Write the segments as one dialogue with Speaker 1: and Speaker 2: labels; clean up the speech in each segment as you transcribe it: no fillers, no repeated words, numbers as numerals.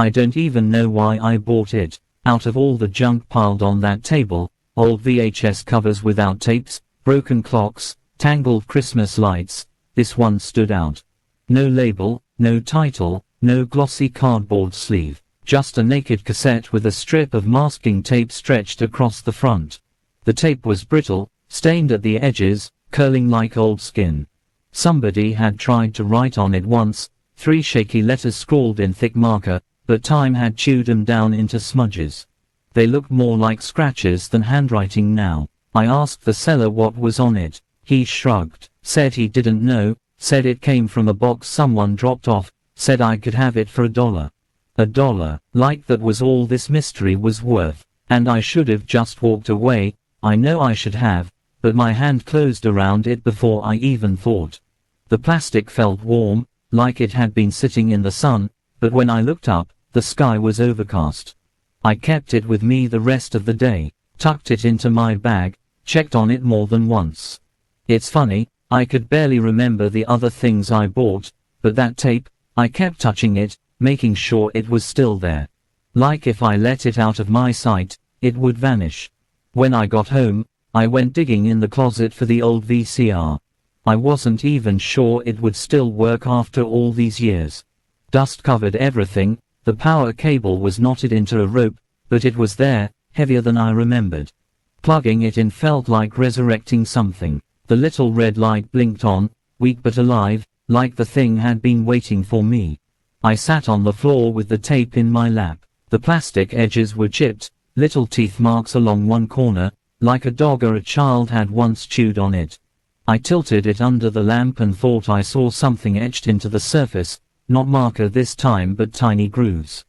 Speaker 1: I don't even know why I bought it. Out of all the junk piled on that table, old VHS covers without tapes, broken clocks, tangled Christmas lights, this one stood out. No label, no title, no glossy cardboard sleeve, just a naked cassette with a strip of masking tape stretched across the front. The tape was brittle, stained at the edges, curling like old skin. Somebody had tried to write on it once, 3 shaky letters scrawled in thick marker, but time had chewed them down into smudges. They looked more like scratches than handwriting now. I asked the seller what was on it. He shrugged, said he didn't know, said it came from a box someone dropped off, said I could have it for $1. $1, like that was all this mystery was worth. And I should have just walked away. I know I should have, but my hand closed around it before I even thought. The plastic felt warm, like it had been sitting in the sun, but when I looked up, the sky was overcast. I kept it with me the rest of the day, tucked it into my bag, checked on it more than once. It's funny, I could barely remember the other things I bought, but that tape, I kept touching it, making sure it was still there. Like if I let it out of my sight, it would vanish. When I got home, I went digging in the closet for the old VCR. I wasn't even sure it would still work after all these years. Dust covered everything, the power cable was knotted into a rope, but it was there, heavier than I remembered. Plugging it in felt like resurrecting something. The little red light blinked on, weak but alive, like the thing had been waiting for me. I sat on the floor with the tape in my lap. The plastic edges were chipped, little teeth marks along one corner, like a dog or a child had once chewed on it. I tilted it under the lamp and thought I saw something etched into the surface, not marker this time but tiny grooves.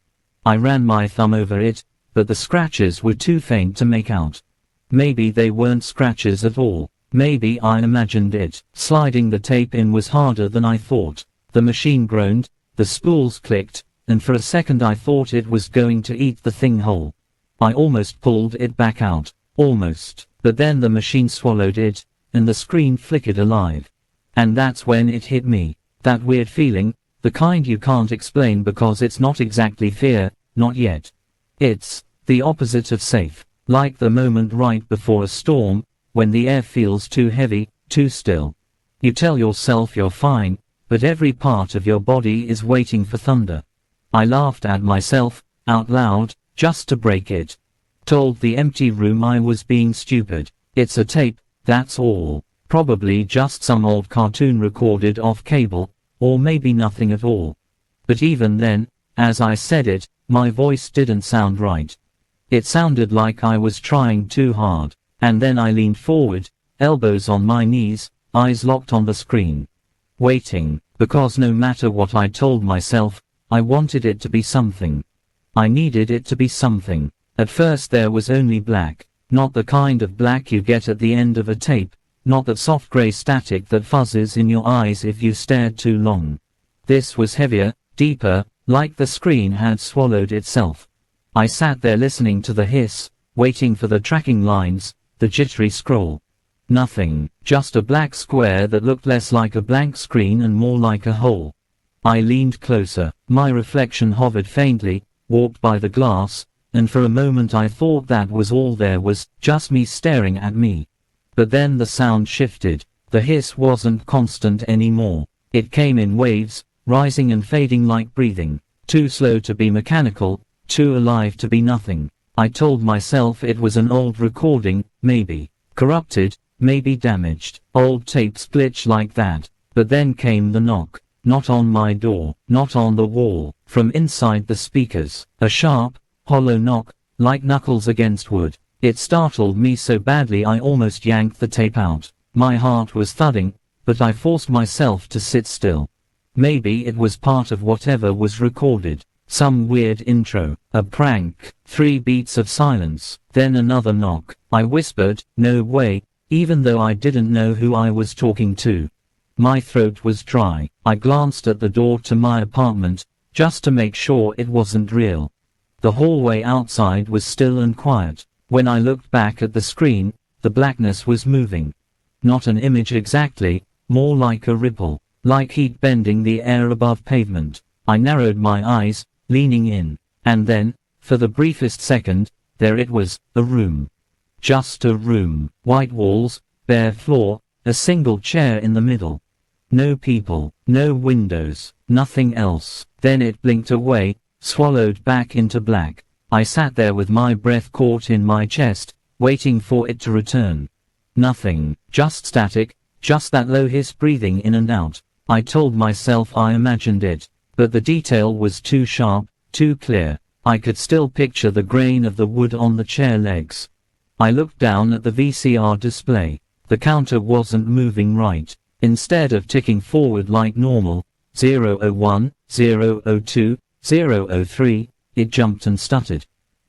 Speaker 1: I ran my thumb over it, but the scratches were too faint to make out. Maybe they weren't scratches at all. Maybe I imagined it. Sliding the tape in was harder than I thought. The machine groaned, the spools clicked, and for a second I thought it was going to eat the thing whole. I almost pulled it back out. Almost. But then the machine swallowed it, and the screen flickered alive. And that's when it hit me. That weird feeling, the kind you can't explain because it's not exactly fear, not yet. It's the opposite of safe. Like the moment right before a storm, when the air feels too heavy, too still. You tell yourself you're fine, but every part of your body is waiting for thunder. I laughed at myself, out loud, just to break it. Told the empty room I was being stupid. It's a tape, that's all. Probably just some old cartoon recorded off cable, or maybe nothing at all. But even then, as I said it, my voice didn't sound right. It sounded like I was trying too hard. And then I leaned forward, elbows on my knees, eyes locked on the screen. Waiting, because no matter what I told myself, I wanted it to be something. I needed it to be something. At first there was only black. Not the kind of black you get at the end of a tape, not that soft gray static that fuzzes in your eyes if you stared too long. This was heavier, deeper, like the screen had swallowed itself. I sat there listening to the hiss, waiting for the tracking lines, the jittery scroll. Nothing, just a black square that looked less like a blank screen and more like a hole. I leaned closer, my reflection hovered faintly, walked by the glass, and for a moment I thought that was all there was, just me staring at me. But then the sound shifted. The hiss wasn't constant anymore. It came in waves, rising and fading like breathing. Too slow to be mechanical, too alive to be nothing. I told myself it was an old recording, maybe corrupted, maybe damaged. Old tapes glitch like that. But then came the knock. Not on my door, not on the wall, from inside the speakers. A sharp, hollow knock, like knuckles against wood. It startled me so badly I almost yanked the tape out. My heart was thudding, but I forced myself to sit still. Maybe it was part of whatever was recorded. Some weird intro, a prank, 3 beats of silence, then another knock. I whispered, "No way," even though I didn't know who I was talking to. My throat was dry. I glanced at the door to my apartment, just to make sure it wasn't real. The hallway outside was still and quiet. When I looked back at the screen, the blackness was moving. Not an image exactly, more like a ripple, like heat bending the air above pavement. I narrowed my eyes, leaning in. And then, for the briefest second, there it was, a room. Just a room. White walls, bare floor, a single chair in the middle. No people, no windows, nothing else. Then it blinked away, swallowed back into black. I sat there with my breath caught in my chest, waiting for it to return. Nothing, just static, just that low hiss breathing in and out. I told myself I imagined it, but the detail was too sharp, too clear. I could still picture the grain of the wood on the chair legs. I looked down at the VCR display. The counter wasn't moving right. Instead of ticking forward like normal, 001, 002, 003, it jumped and stuttered.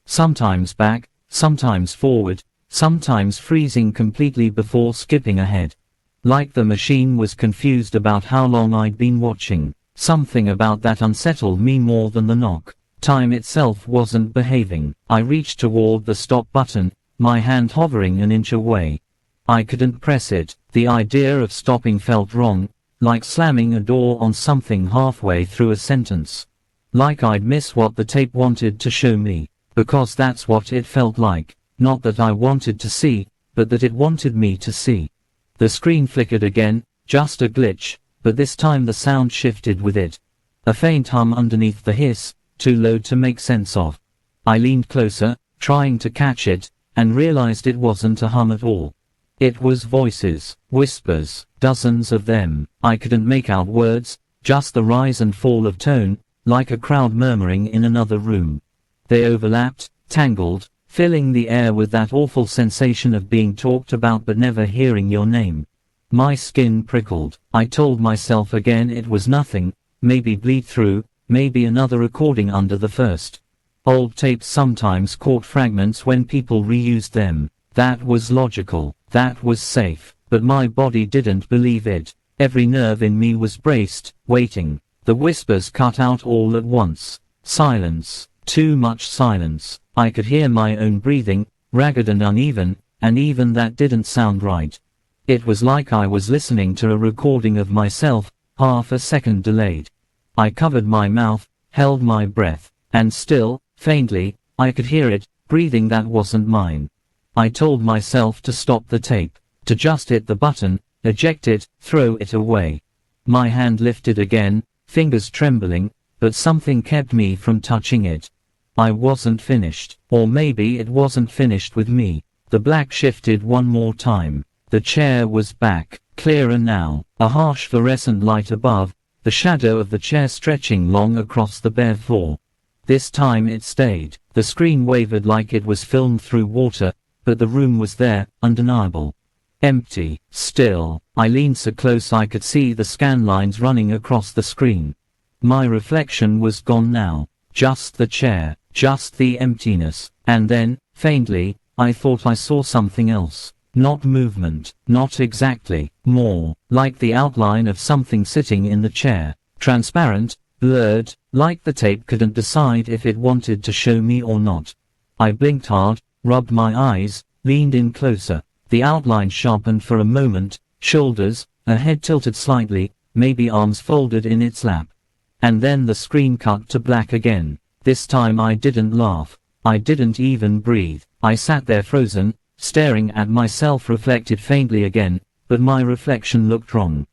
Speaker 1: Sometimes back, sometimes forward, sometimes freezing completely before skipping ahead. Like the machine was confused about how long I'd been watching. Something about that unsettled me more than the knock. Time itself wasn't behaving. I reached toward the stop button, my hand hovering an inch away. I couldn't press it. The idea of stopping felt wrong, like slamming a door on something halfway through a sentence. Like I'd miss what the tape wanted to show me, because that's what it felt like. Not that I wanted to see, but that it wanted me to see. The screen flickered again, just a glitch, but this time the sound shifted with it. A faint hum underneath the hiss, too low to make sense of. I leaned closer, trying to catch it, and realized it wasn't a hum at all. It was voices, whispers, dozens of them. I couldn't make out words, just the rise and fall of tone, like a crowd murmuring in another room. They overlapped, tangled, filling the air with that awful sensation of being talked about but never hearing your name. My skin prickled. I told myself again it was nothing, maybe bleed through, maybe another recording under the first. Old tapes sometimes caught fragments when people reused them. That was logical. That was safe, but my body didn't believe it. Every nerve in me was braced, waiting. The whispers cut out all at once. Silence. Too much silence. I could hear my own breathing, ragged and uneven, and even that didn't sound right. It was like I was listening to a recording of myself, half a second delayed. I covered my mouth, held my breath, and still, faintly, I could hear it, breathing that wasn't mine. I told myself to stop the tape, to just hit the button, eject it, throw it away. My hand lifted again, fingers trembling, but something kept me from touching it. I wasn't finished, or maybe it wasn't finished with me. The black shifted one more time. The chair was back, clearer now, a harsh fluorescent light above, the shadow of the chair stretching long across the bare floor. This time it stayed. The screen wavered like it was filmed through water, but the room was there, undeniable. Empty, still. I leaned so close I could see the scan lines running across the screen. My reflection was gone now. Just the chair, just the emptiness. And then, faintly, I thought I saw something else. Not movement, not exactly, more, like the outline of something sitting in the chair. Transparent, blurred, like the tape couldn't decide if it wanted to show me or not. I blinked hard, rubbed my eyes, leaned in closer. The outline sharpened for a moment, shoulders, a head tilted slightly, maybe arms folded in its lap. And then the screen cut to black again. This time I didn't laugh. I didn't even breathe. I sat there frozen, staring at myself reflected faintly again, but my reflection looked wrong.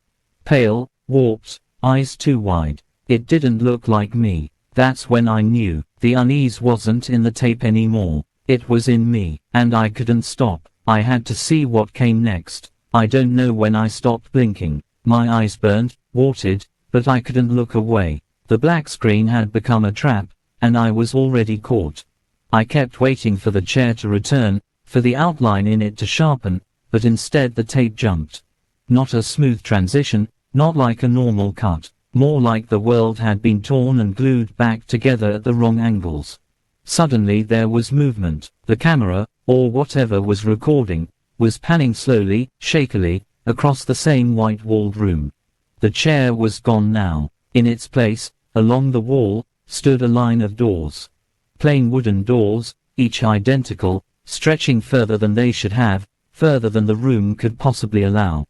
Speaker 1: Pale, warped, eyes too wide. It didn't look like me. That's when I knew. The unease wasn't in the tape anymore. It was in me, and I couldn't stop. I had to see what came next. I don't know when I stopped blinking. My eyes burned, watered, but I couldn't look away. The black screen had become a trap, and I was already caught. I kept waiting for the chair to return, for the outline in it to sharpen, but instead the tape jumped. Not a smooth transition, not like a normal cut. More like the world had been torn and glued back together at the wrong angles. Suddenly there was movement. The camera, or whatever was recording, was panning slowly, shakily, across the same white-walled room. The chair was gone now. In its place, along the wall, stood a line of doors. Plain wooden doors, each identical, stretching further than they should have, further than the room could possibly allow.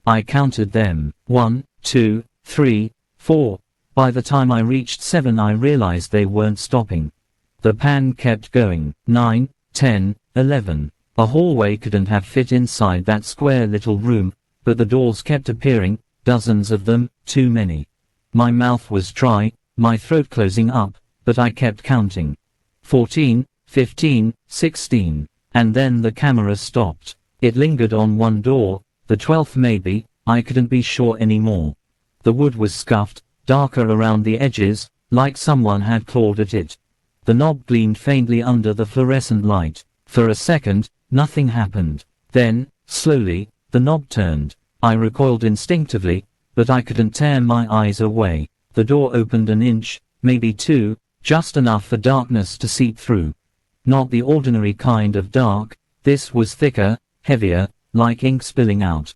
Speaker 1: I counted them. 1, 2, 3, 4. By the time I reached 7 I realized they weren't stopping. The pan kept going. 9, 10, 11. A hallway couldn't have fit inside that square little room, but the doors kept appearing, dozens of them, too many. My mouth was dry, my throat closing up, but I kept counting. 14, 15, 16. And then the camera stopped. It lingered on one door, the 12th maybe, I couldn't be sure anymore. The wood was scuffed, darker around the edges, like someone had clawed at it. The knob gleamed faintly under the fluorescent light. For a second, nothing happened. Then, slowly, the knob turned. I recoiled instinctively, but I couldn't tear my eyes away. The door opened an inch, maybe 2, just enough for darkness to seep through. Not the ordinary kind of dark, this was thicker, heavier, like ink spilling out.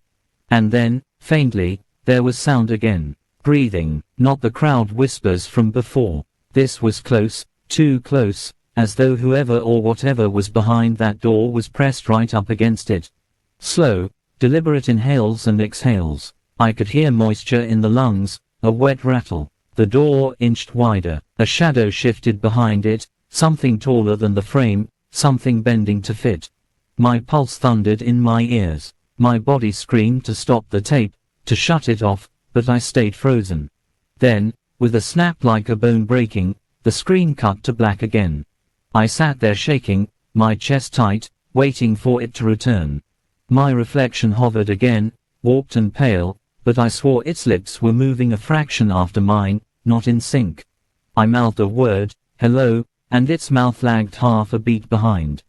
Speaker 1: And then, faintly, there was sound again. Breathing, not the crowd whispers from before. This was close, too close, as though whoever or whatever was behind that door was pressed right up against it. Slow, deliberate inhales and exhales. I could hear moisture in the lungs, a wet rattle. The door inched wider. A shadow shifted behind it, something taller than the frame, something bending to fit. My pulse thundered in my ears. My body screamed to stop the tape, to shut it off, but I stayed frozen. Then, with a snap like a bone breaking, the screen cut to black again. I sat there shaking, my chest tight, waiting for it to return. My reflection hovered again, warped and pale, but I swore its lips were moving a fraction after mine, not in sync. I mouthed a word, hello, and its mouth lagged half a beat behind.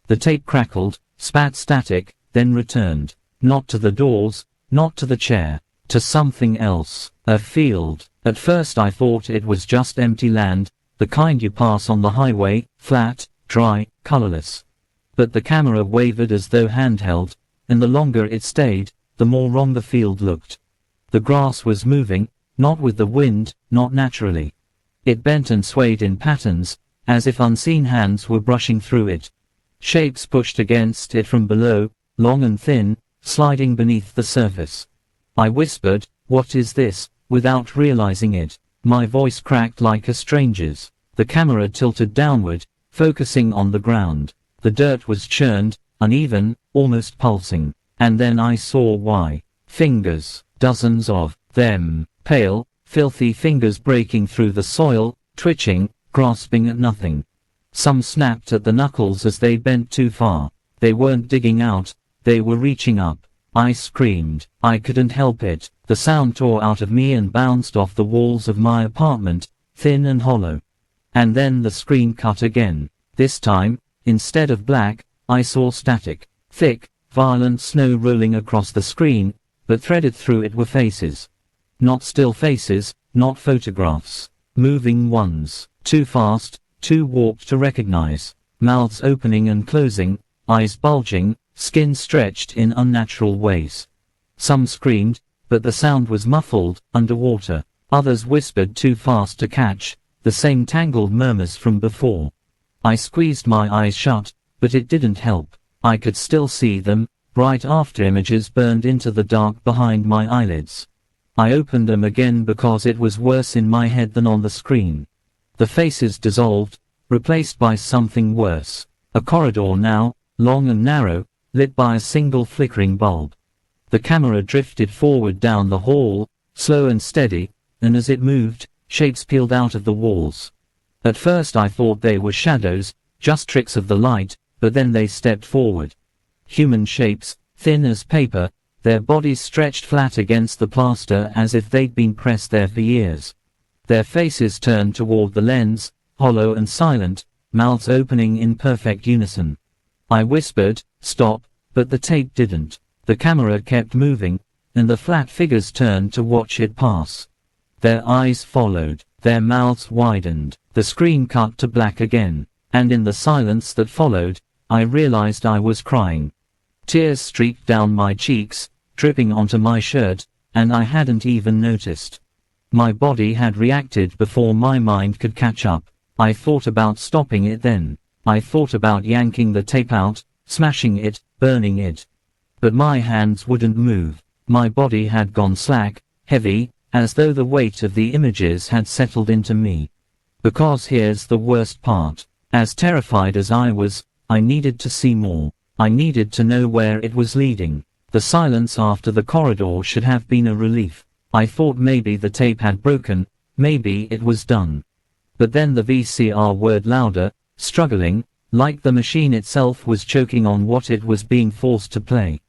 Speaker 1: The tape crackled, spat static, then returned. Not to the doors, not to the chair, to something else. A field. At first I thought it was just empty land, the kind you pass on the highway, flat, dry, colorless. But the camera wavered as though handheld, and the longer it stayed, the more wrong the field looked. The grass was moving, not with the wind, not naturally. It bent and swayed in patterns, as if unseen hands were brushing through it. Shapes pushed against it from below, long and thin, sliding beneath the surface. I whispered, "What is this?" without realizing it. My voice cracked like a stranger's. The camera tilted downward, focusing on the ground. The dirt was churned, uneven, almost pulsing. And then I saw why. Fingers, dozens of them, pale, filthy fingers breaking through the soil, twitching, grasping at nothing. Some snapped at the knuckles as they bent too far. They weren't digging out, they were reaching up. I screamed. I couldn't help it. The sound tore out of me and bounced off the walls of my apartment, thin and hollow. And then the screen cut again. This time, instead of black, I saw static. Thick, violent snow rolling across the screen, but threaded through it were faces. Not still faces, not photographs. Moving ones. Too fast, too warped to recognize. Mouths opening and closing, eyes bulging, skin stretched in unnatural ways. Some screamed, but the sound was muffled, underwater. Others whispered too fast to catch, the same tangled murmurs from before. I squeezed my eyes shut, but it didn't help. I could still see them, bright after images burned into the dark behind my eyelids. I opened them again because it was worse in my head than on the screen. The faces dissolved, replaced by something worse. A corridor now, long and narrow, lit by a single flickering bulb. The camera drifted forward down the hall, slow and steady, and as it moved, shapes peeled out of the walls. At first I thought they were shadows, just tricks of the light, but then they stepped forward. Human shapes, thin as paper, their bodies stretched flat against the plaster as if they'd been pressed there for years. Their faces turned toward the lens, hollow and silent, mouths opening in perfect unison. I whispered, "Stop," but the tape didn't. The camera kept moving, and the flat figures turned to watch it pass. Their eyes followed, their mouths widened. The screen cut to black again, and in the silence that followed, I realized I was crying. Tears streaked down my cheeks, dripping onto my shirt, and I hadn't even noticed. My body had reacted before my mind could catch up. I thought about stopping it then. I thought about yanking the tape out, smashing it, burning it. But my hands wouldn't move. My body had gone slack, heavy, as though the weight of the images had settled into me. Because here's the worst part. As terrified as I was, I needed to see more. I needed to know where it was leading. The silence after the corridor should have been a relief. I thought maybe the tape had broken, maybe it was done. But then the VCR whirred louder, struggling, like the machine itself was choking on what it was being forced to play.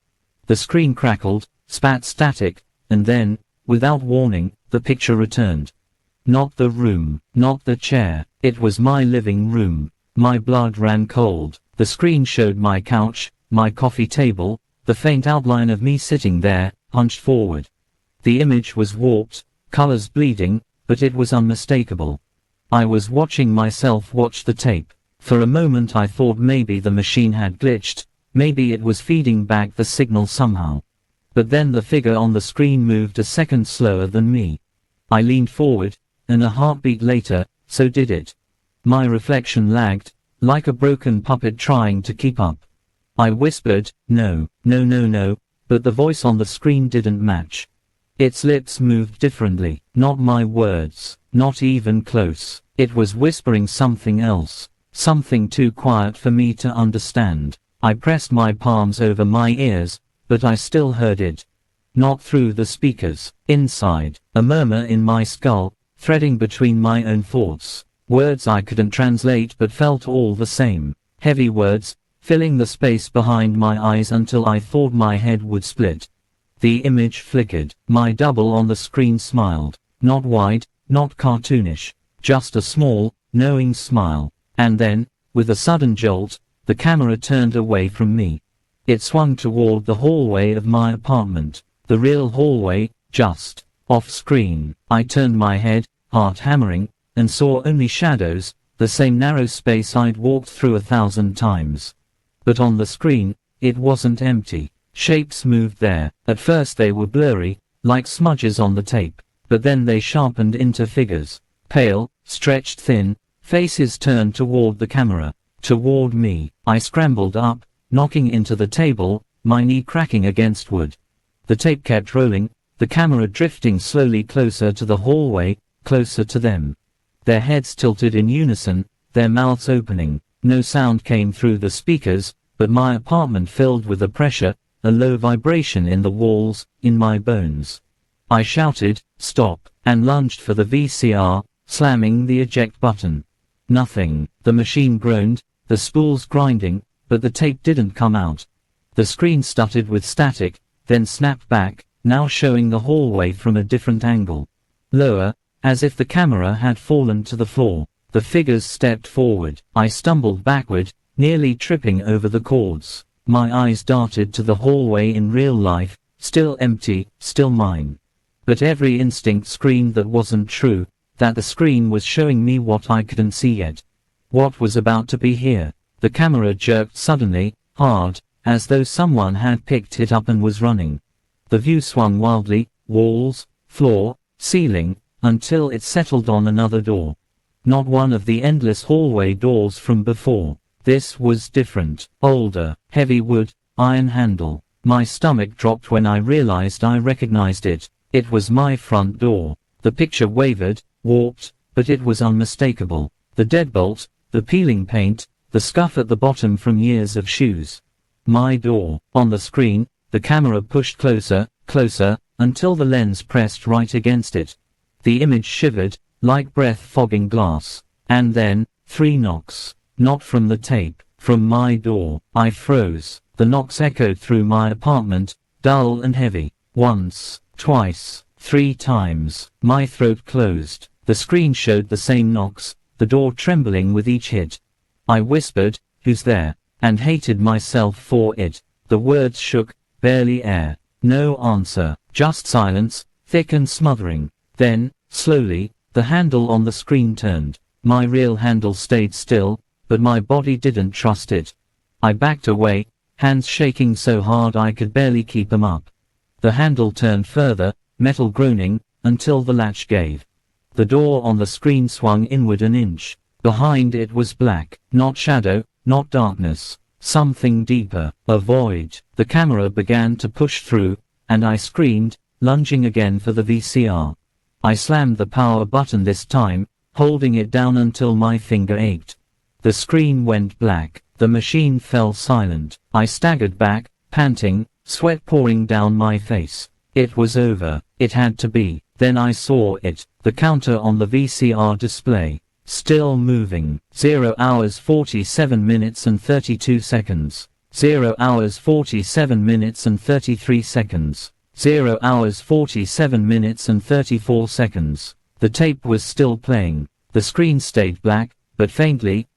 Speaker 1: The screen crackled, spat static, and then, without warning, the picture returned. Not the room, not the chair, it was my living room. My blood ran cold. The screen showed my couch, my coffee table, the faint outline of me sitting there, hunched forward. The image was warped, colors bleeding, but it was unmistakable. I was watching myself watch the tape. For a moment I thought maybe the machine had glitched, maybe it was feeding back the signal somehow. But then the figure on the screen moved a second slower than me. I leaned forward, and a heartbeat later, so did it. My reflection lagged, like a broken puppet trying to keep up. I whispered, "No, no, no, no," but the voice on the screen didn't match. Its lips moved differently, not my words, not even close. It was whispering something else, something too quiet for me to understand. I pressed my palms over my ears, but I still heard it. Not through the speakers. Inside, a murmur in my skull, threading between my own thoughts. Words I couldn't translate but felt all the same. Heavy words, filling the space behind my eyes until I thought my head would split. The image flickered. My double on the screen smiled. Not wide, not cartoonish. Just a small, knowing smile. And then, with a sudden jolt, the camera turned away from me. It swung toward the hallway of my apartment. The real hallway, just off screen. I turned my head, heart hammering, and saw only shadows, the same narrow space I'd walked through 1,000 times. But on the screen, it wasn't empty. Shapes moved there. At first they were blurry, like smudges on the tape, but then they sharpened into figures. Pale, stretched thin, faces turned toward the camera, toward me. I scrambled up, knocking into the table, my knee cracking against wood. The tape kept rolling, the camera drifting slowly closer to the hallway, closer to them. Their heads tilted in unison, their mouths opening. No sound came through the speakers, but my apartment filled with a pressure, a low vibration in the walls, in my bones. I shouted, "Stop," and lunged for the VCR, slamming the eject button. Nothing. The machine groaned, the spools grinding, but the tape didn't come out. The screen stuttered with static, then snapped back, now showing the hallway from a different angle. Lower, as if the camera had fallen to the floor. The figures stepped forward. I stumbled backward, nearly tripping over the cords. My eyes darted to the hallway in real life, still empty, still mine. But every instinct screamed that wasn't true, that the screen was showing me what I couldn't see yet. What was about to be here? The camera jerked suddenly, hard, as though someone had picked it up and was running. The view swung wildly, walls, floor, ceiling, until it settled on another door. Not one of the endless hallway doors from before. This was different, older, heavy wood, iron handle. My stomach dropped when I realized I recognized it. It was my front door. The picture wavered, warped, but it was unmistakable. The deadbolt, the peeling paint, the scuff at the bottom from years of shoes. My door. On the screen, the camera pushed closer, closer, until the lens pressed right against it. The image shivered, like breath fogging glass. And then, 3 knocks. Not from the tape, from my door. I froze. The knocks echoed through my apartment, dull and heavy. Once, twice, 3 times. My throat closed. The screen showed the same knocks, the door trembling with each hit. I whispered, "Who's there?" and hated myself for it. The words shook, barely air. No answer, just silence, thick and smothering. Then, slowly, the handle on the screen turned. My real handle stayed still, but my body didn't trust it. I backed away, hands shaking so hard I could barely keep them up. The handle turned further, metal groaning, until the latch gave. The door on the screen swung inward an inch. Behind it was black, not shadow, not darkness. Something deeper, a void. The camera began to push through, and I screamed, lunging again for the VCR. I slammed the power button this time, holding it down until my finger ached. The screen went black. The machine fell silent. I staggered back, panting, sweat pouring down my face. It was over. It had to be. Then I saw it, the counter on the VCR display. Still moving. 0 hours 47 minutes and 32 seconds. 0 hours 47 minutes and 33 seconds. 0 hours 47 minutes and 34 seconds. The tape was still playing. The screen stayed black, but faintly,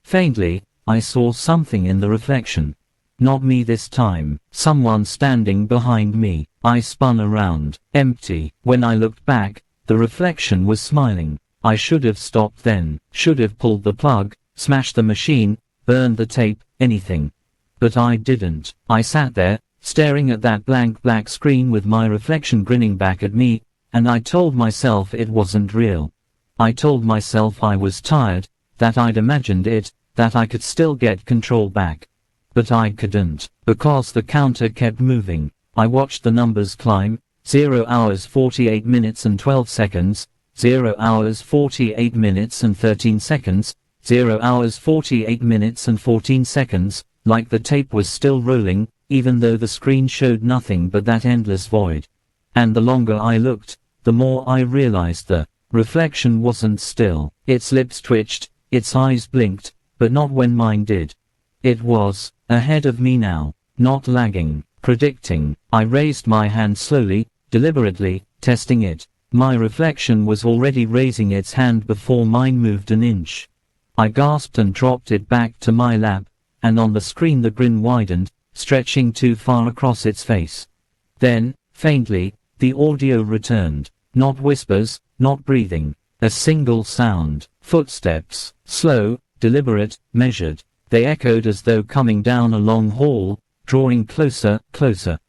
Speaker 1: I saw something in the reflection. Not me this time. Someone standing behind me. I spun around. Empty. When I looked back, the reflection was smiling. I should have stopped then. Should have pulled the plug, smashed the machine, burned the tape, anything. But I didn't. I sat there, staring at that blank black screen with my reflection grinning back at me, and I told myself it wasn't real. I told myself I was tired, that I'd imagined it, that I could still get control back. But I couldn't, because the counter kept moving. I watched the numbers climb. 0 hours 48 minutes and 12 seconds, 0 hours 48 minutes and 13 seconds, 0 hours 48 minutes and 14 seconds, like the tape was still rolling, even though the screen showed nothing but that endless void. And the longer I looked, the more I realized the reflection wasn't still. Its lips twitched, its eyes blinked, but not when mine did. It was ahead of me now, not lagging, predicting. I raised my hand slowly, deliberately, testing it. My reflection was already raising its hand before mine moved an inch. I gasped and dropped it back to my lap, and on the screen the grin widened, stretching too far across its face. Then, faintly, the audio returned. Not whispers, not breathing. A single sound. Footsteps. Slow, deliberate, measured. They echoed as though coming down a long hall, drawing closer, closer.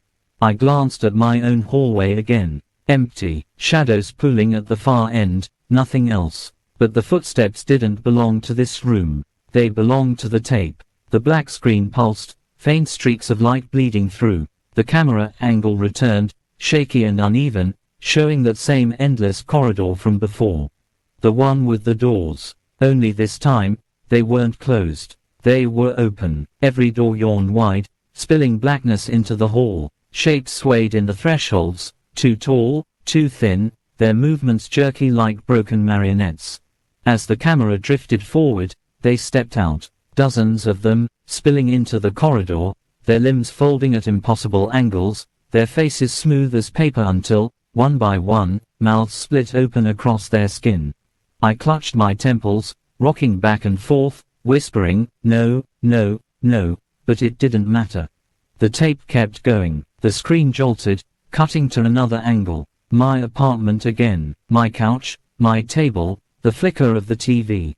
Speaker 1: I glanced at my own hallway again. Empty. Shadows pooling at the far end, nothing else. But the footsteps didn't belong to this room. They belonged to the tape. The black screen pulsed, faint streaks of light bleeding through. The camera angle returned, shaky and uneven, showing that same endless corridor from before. The one with the doors. Only this time, they weren't closed. They were open. Every door yawned wide, spilling blackness into the hall. Shapes swayed in the thresholds, too tall, too thin, their movements jerky like broken marionettes. As the camera drifted forward, they stepped out. Dozens of them, spilling into the corridor, their limbs folding at impossible angles, their faces smooth as paper until, one by one, mouths split open across their skin. I clutched my temples, rocking back and forth, whispering, no, no, no, but it didn't matter. The tape kept going. The screen jolted, cutting to another angle. My apartment again. My couch, my table, the flicker of the TV.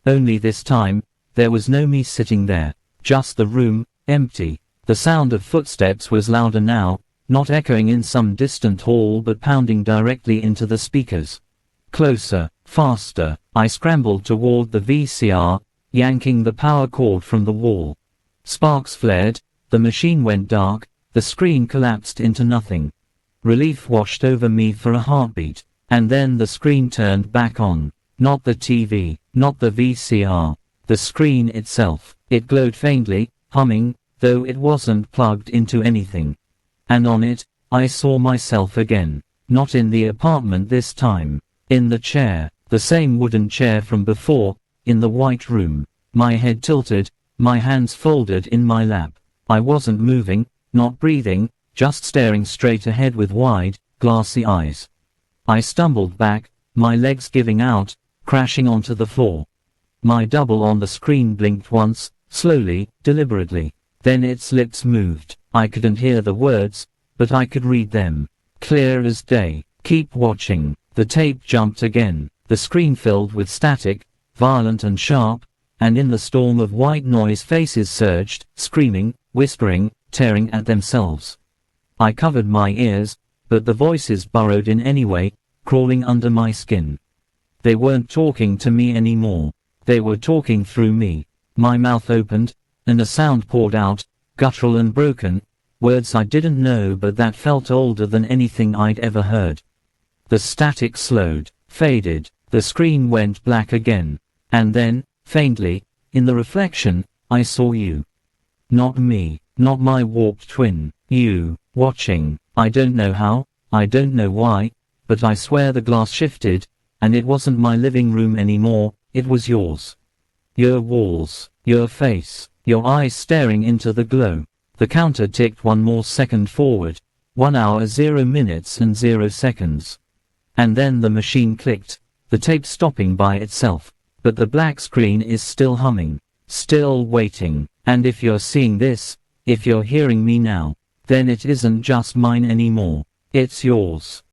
Speaker 1: Only this time, there was no me sitting there. Just the room, empty. The sound of footsteps was louder now, not echoing in some distant hall but pounding directly into the speakers. Closer, faster. I scrambled toward the VCR, yanking the power cord from the wall. Sparks flared, the machine went dark, the screen collapsed into nothing. Relief washed over me for a heartbeat, and then the screen turned back on. Not the TV, not the VCR, the screen itself. It glowed faintly, humming, though it wasn't plugged into anything. And on it, I saw myself again. Not in the apartment this time. In the chair, the same wooden chair from before, in the white room. My head tilted, my hands folded in my lap. I wasn't moving, not breathing, just staring straight ahead with wide, glassy eyes. I stumbled back, my legs giving out, crashing onto the floor. My double on the screen blinked once, slowly, deliberately. Then its lips moved. I couldn't hear the words, but I could read them. Clear as day. Keep watching. The tape jumped again. The screen filled with static, violent and sharp, and in the storm of white noise faces surged, screaming, whispering, tearing at themselves. I covered my ears, but the voices burrowed in anyway, crawling under my skin. They weren't talking to me anymore. They were talking through me. My mouth opened, and a sound poured out, guttural and broken, words I didn't know but that felt older than anything I'd ever heard. The static slowed. faded, the screen went black again. And then, faintly, in the reflection, I saw you. Not me, not my warped twin, you, watching. I don't know how, I don't know why, but I swear the glass shifted, and it wasn't my living room anymore, it was yours. Your walls, your face, your eyes staring into the glow. The counter ticked one more second forward. 1 hour 0 minutes and 0 seconds. And then the machine clicked, the tape stopping by itself. But the black screen is still humming, still waiting. And if you're seeing this, if you're hearing me now, then it isn't just mine anymore. It's yours.